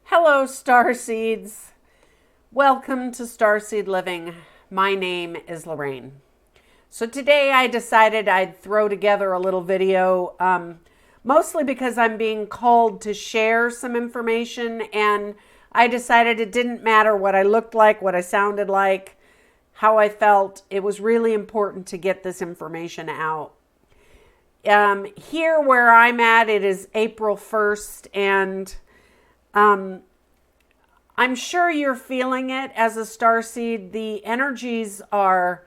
Hello, StaSeeds. Welcome to Starseed Living. My name is LoRayN. So today I decided I'd throw together a little video, mostly because I'm being called to share some information, and I decided it didn't matter what I looked like, what I sounded like, how I felt. It was really important to get this information out. Here where I'm at, it is April 1st, and I'm sure you're feeling it as a starseed. The energies are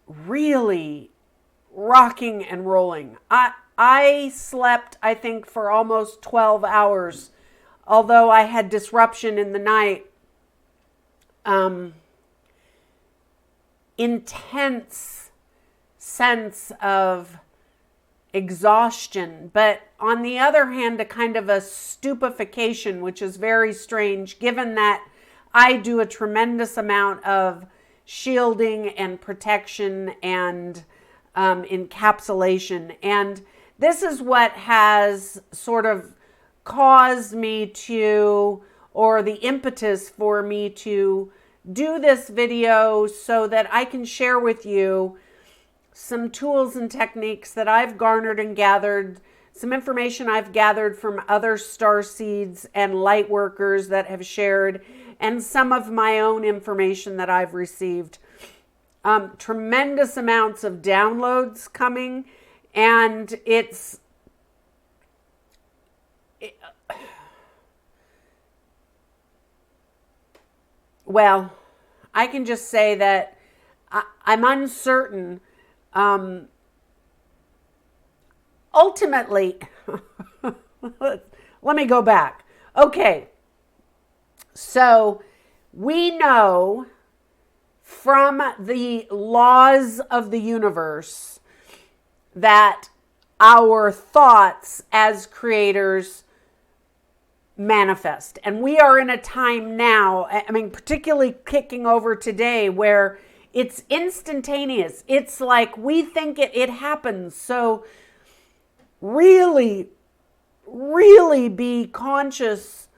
really rocking and rolling. I slept, I think, for almost 12 hours, although I had disruption in the night. Intense sense of exhaustion, but on the other hand, a kind of a stupefaction, which is very strange given that I do a tremendous amount of shielding and protection and encapsulation. And this is what has sort of caused me to, or the impetus for me to do this video so that I can share with you some tools and techniques that I've garnered and gathered, some information I've gathered from other starseeds and light workers that have shared, and some of my own information that I've received. Tremendous amounts of downloads coming, and well, I can just say that I'm uncertain. Ultimately, let me go back. Okay. So we know from the laws of the universe that our thoughts as creators manifest. And we are in a time now, particularly kicking over today, where it's instantaneous. It's like we think it happens. So really, really be conscious.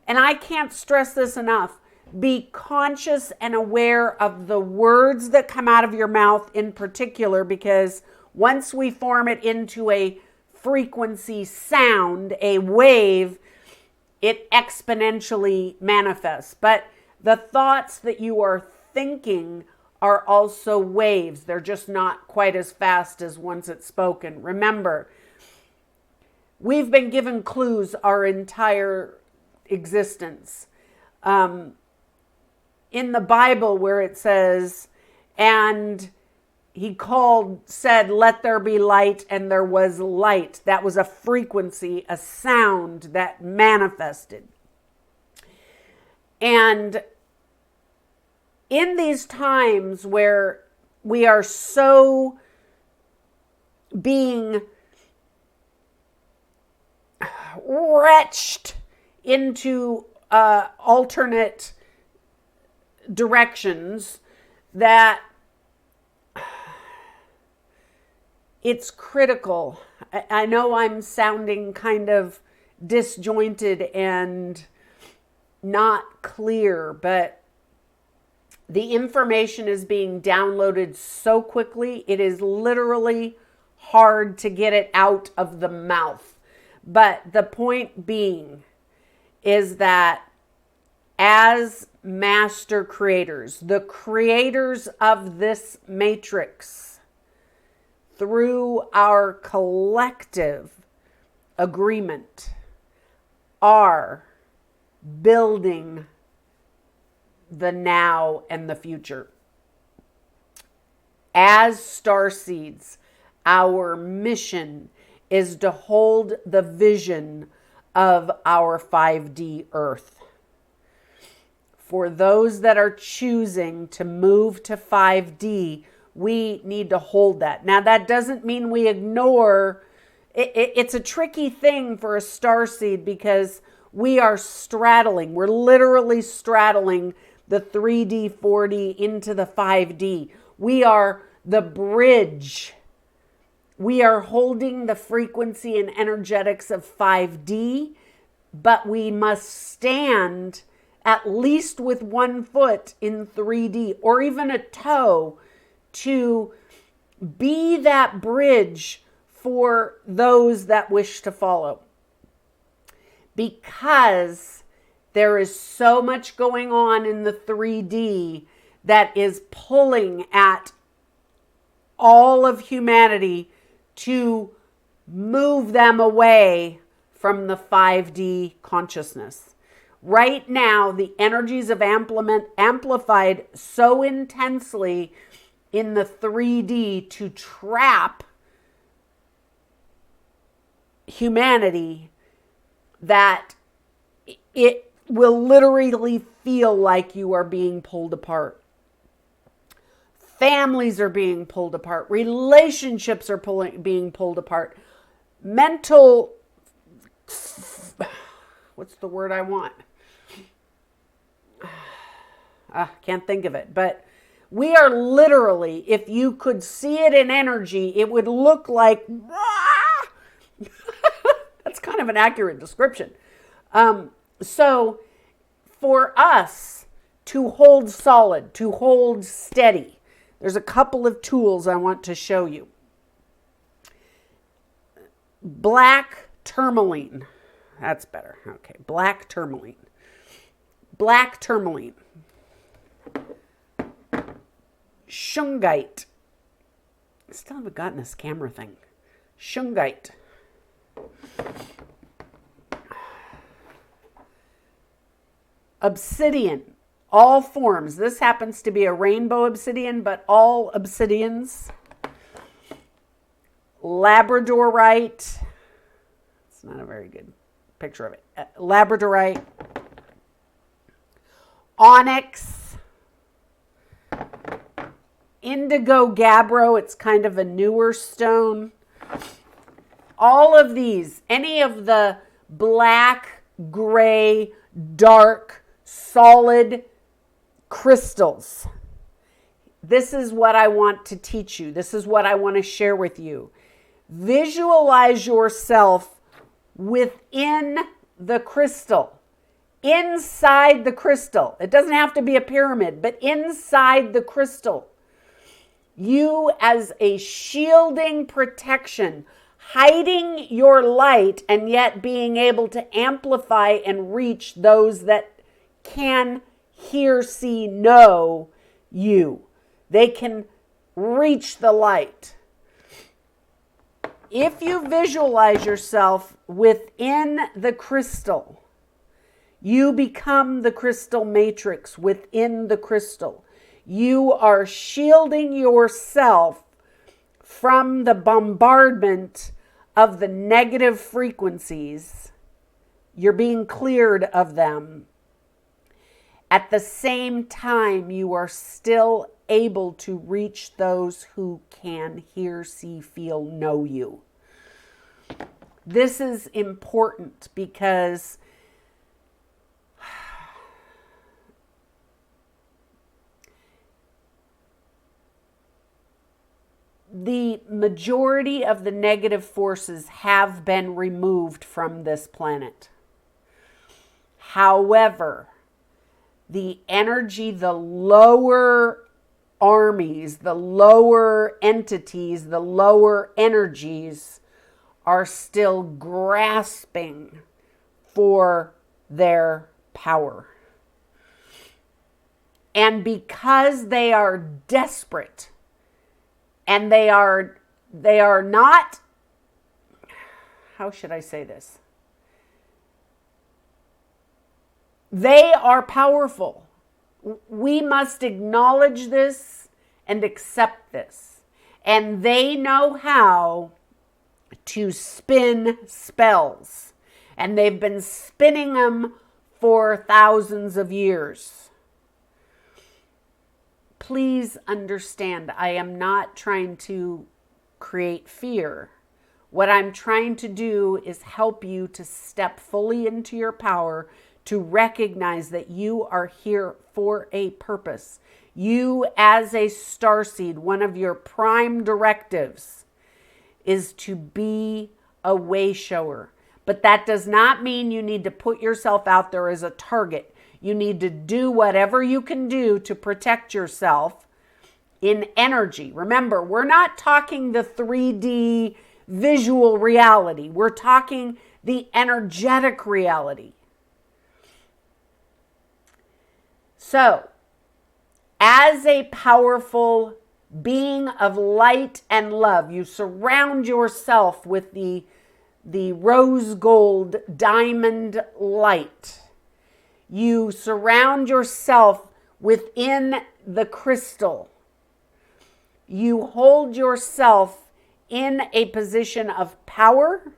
And I can't stress this enough. Be conscious and aware of the words that come out of your mouth in particular, because once we form it into a frequency sound, a wave, it exponentially manifests. But the thoughts that you are thinking are also waves. They're just not quite as fast as once it's spoken. Remember, we've been given clues our entire existence. In the Bible where it says, and he said, let there be light, and there was light. That was a frequency, a sound that manifested. And in these times where we are so being wretched into alternate directions, that it's critical. I know I'm sounding kind of disjointed and not clear, but the information is being downloaded so quickly, it is literally hard to get it out of the mouth. But the point being is that as master creators, the creators of this matrix, through our collective agreement, are building the now and the future. As starseeds, our mission is to hold the vision of our 5D Earth. For those that are choosing to move to 5D, we need to hold that. Now, that doesn't mean we ignore. It's a tricky thing for a starseed because we are straddling. We're literally straddling the 3D, 4D into the 5D. We are the bridge. We are holding the frequency and energetics of 5D but we must stand at least with one foot in 3D or even a toe to be that bridge for those that wish to follow. Because there is so much going on in the 3D that is pulling at all of humanity to move them away from the 5D consciousness. Right now, the energies have amplified so intensely in the 3D to trap humanity that it will literally feel like you are being pulled apart. Families are being pulled apart. Relationships are being pulled apart. Mental, what's the word I want? Can't think of it. But we are literally, if you could see it in energy, it would look like, that's kind of an accurate description. So for us to hold solid, to hold steady, there's a couple of tools I want to show you. Black tourmaline. That's better. Okay. Black tourmaline. Black tourmaline. Shungite. I still haven't gotten this camera thing. Shungite. Obsidian. All forms. This happens to be a rainbow obsidian, but all obsidians. Labradorite. It's not a very good picture of it. Labradorite. Onyx. Indigo gabbro. It's kind of a newer stone. All of these, any of the black, gray, dark, solid crystals. This is what I want to teach you. This is what I want to share with you. Visualize yourself within the crystal, inside the crystal. It doesn't have to be a pyramid, but inside the crystal. You as a shielding protection, hiding your light and yet being able to amplify and reach those that can hear, see, know you. They can reach the light. If you visualize yourself within the crystal, you become the crystal matrix within the crystal. You are shielding yourself from the bombardment of the negative frequencies. You're being cleared of them. At the same time, you are still able to reach those who can hear, see, feel, know you. This is important because the majority of the negative forces have been removed from this planet. However, the energy, the lower armies, the lower entities, the lower energies are still grasping for their power. And because they are desperate and they are not, how should I say this? They are powerful. We must acknowledge this and accept this. And they know how to spin spells. And they've been spinning them for thousands of years. Please understand, I am not trying to create fear. What I'm trying to do is help you to step fully into your power, to recognize that you are here for a purpose. You as a starseed, one of your prime directives is to be a way shower. But that does not mean you need to put yourself out there as a target. You need to do whatever you can do to protect yourself in energy. Remember, we're not talking the 3D visual reality. We're talking the energetic reality. So, as a powerful being of light and love, you surround yourself with the rose gold diamond light. You surround yourself within the crystal. You hold yourself in a position of power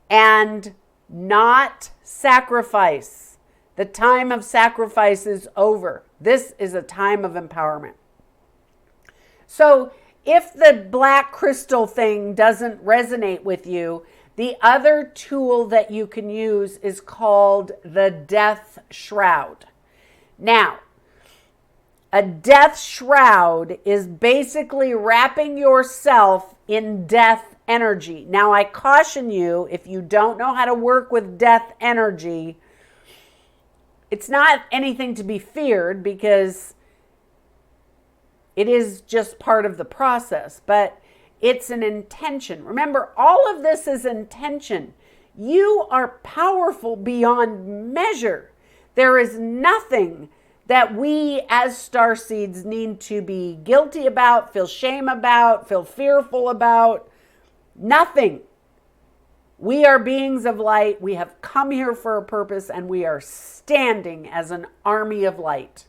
and not sacrifice. The time of sacrifice is over. This is a time of empowerment. So if the black crystal thing doesn't resonate with you, the other tool that you can use is called the death shroud. Now, a death shroud is basically wrapping yourself in death energy. Now, I caution you, if you don't know how to work with death energy, it's not anything to be feared because it is just part of the process, but it's an intention. Remember, all of this is intention. You are powerful beyond measure. There is nothing that we as StaSeeds need to be guilty about, feel shame about, feel fearful about. Nothing. We are beings of light. We have come here for a purpose, and we are standing as an army of light.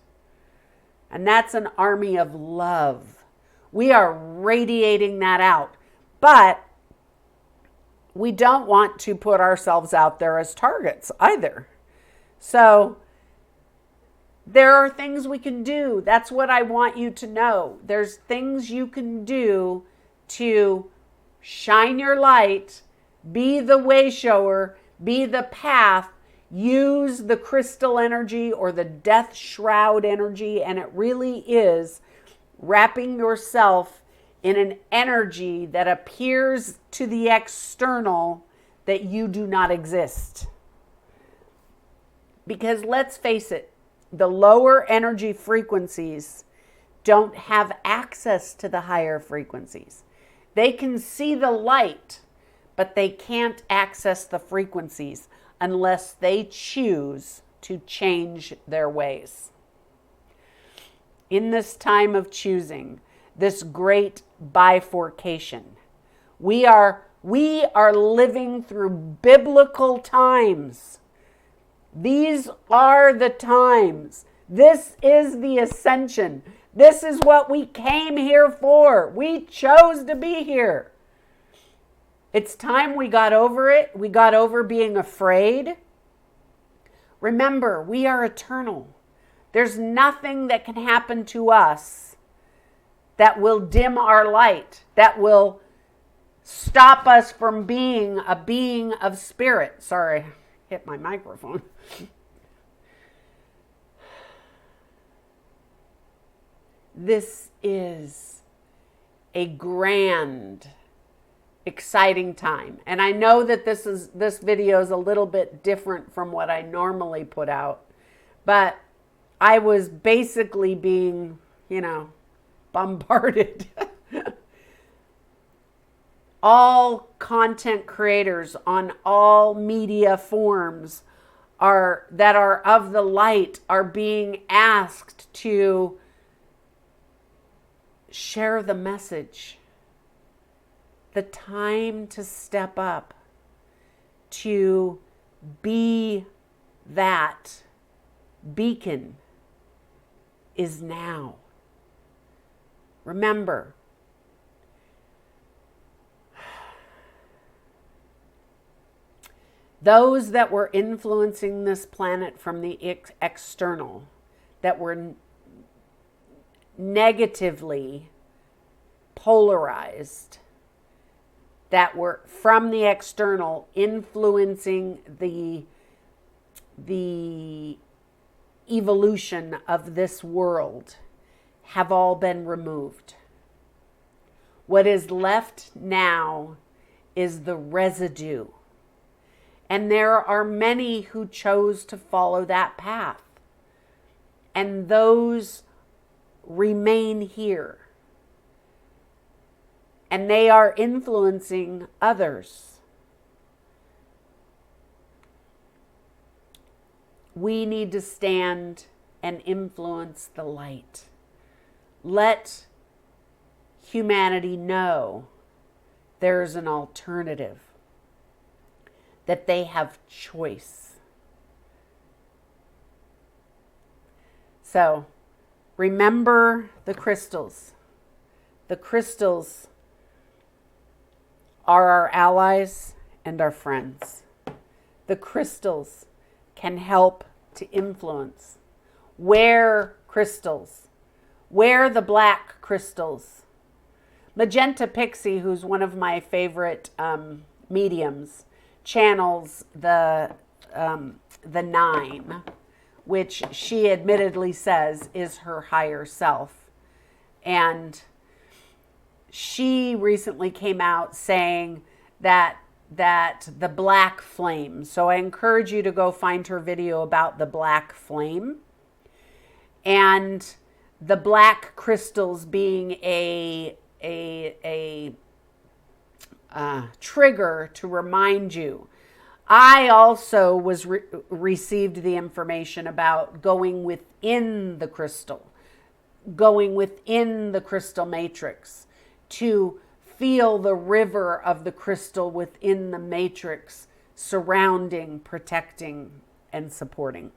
And that's an army of love. We are radiating that out. But we don't want to put ourselves out there as targets either. So there are things we can do. That's what I want you to know. There's things you can do to shine your light, be the way shower, be the path, use the crystal energy or the death shroud energy, and it really is wrapping yourself in an energy that appears to the external that you do not exist. Because let's face it, the lower energy frequencies don't have access to the higher frequencies. They can see the light, but they can't access the frequencies unless they choose to change their ways. In this time of choosing, this great bifurcation, we are living through biblical times. These are the times. This is the ascension. This is what we came here for. We chose to be here. It's time we got over it. We got over being afraid. Remember, we are eternal. There's nothing that can happen to us that will dim our light, that will stop us from being a being of spirit. Sorry, hit my microphone. This is a grand, exciting time. And I know that this video is a little bit different from what I normally put out, but I was basically being, bombarded. All content creators on all media forms that are of the light are being asked to share the message. The time to step up, to be that beacon is now. Remember, those that were influencing this planet from the external, that were negatively polarized, that were from the external influencing the evolution of this world, have all been removed. What is left now is the residue. And there are many who chose to follow that path. And those remain here. And they are influencing others. We need to stand and influence the light. Let humanity know there's an alternative, that they have choice. So, remember the crystals. The crystals are our allies and our friends. The crystals can help to influence. Wear crystals. Wear the black crystals. Magenta Pixie, who's one of my favorite mediums, channels the 9, which she admittedly says is her higher self. And she recently came out saying that the black flame, so I encourage you to go find her video about the black flame, and the black crystals being a trigger to remind you. I also received the information about going within the crystal matrix to feel the river of the crystal within the matrix, surrounding, protecting, and supporting.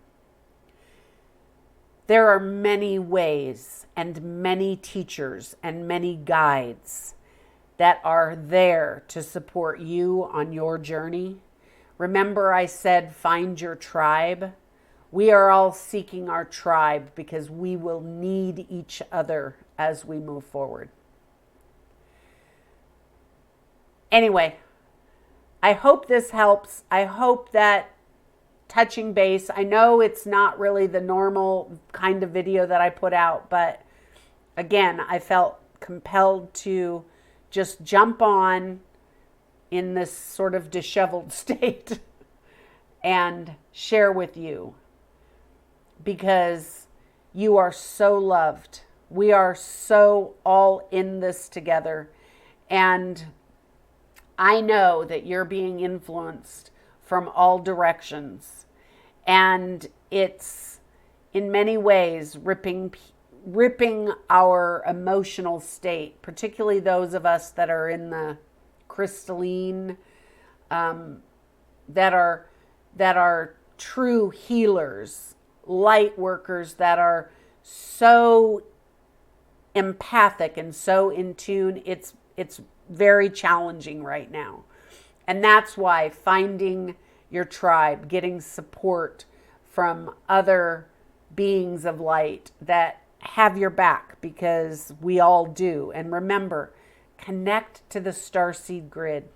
There are many ways and many teachers and many guides that are there to support you on your journey. Remember, I said, find your tribe. We are all seeking our tribe because we will need each other as we move forward. Anyway, I hope this helps. I hope that touching base, I know it's not really the normal kind of video that I put out, but again, I felt compelled to just jump on in this sort of disheveled state and share with you, because you are so loved. We are so all in this together. And I know that you're being influenced from all directions. And it's in many ways ripping our emotional state, particularly those of us that are in the crystalline, that are true healers, light workers, that are so empathic and so in tune. It's very challenging right now. And that's why finding your tribe, getting support from other beings of light that have your back, because we all do. And remember, connect to the StaSeed grid.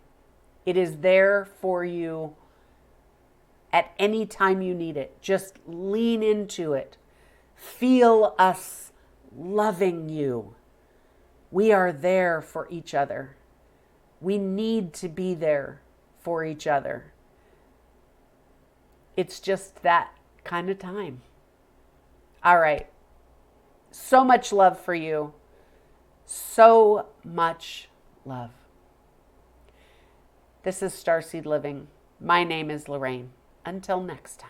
It is there for you at any time you need it. Just lean into it. Feel us loving you. We are there for each other. We need to be there for each other. It's just that kind of time. All right. So much love for you. So much love. This is StaSeed Living. My name is LoRayN. Until next time.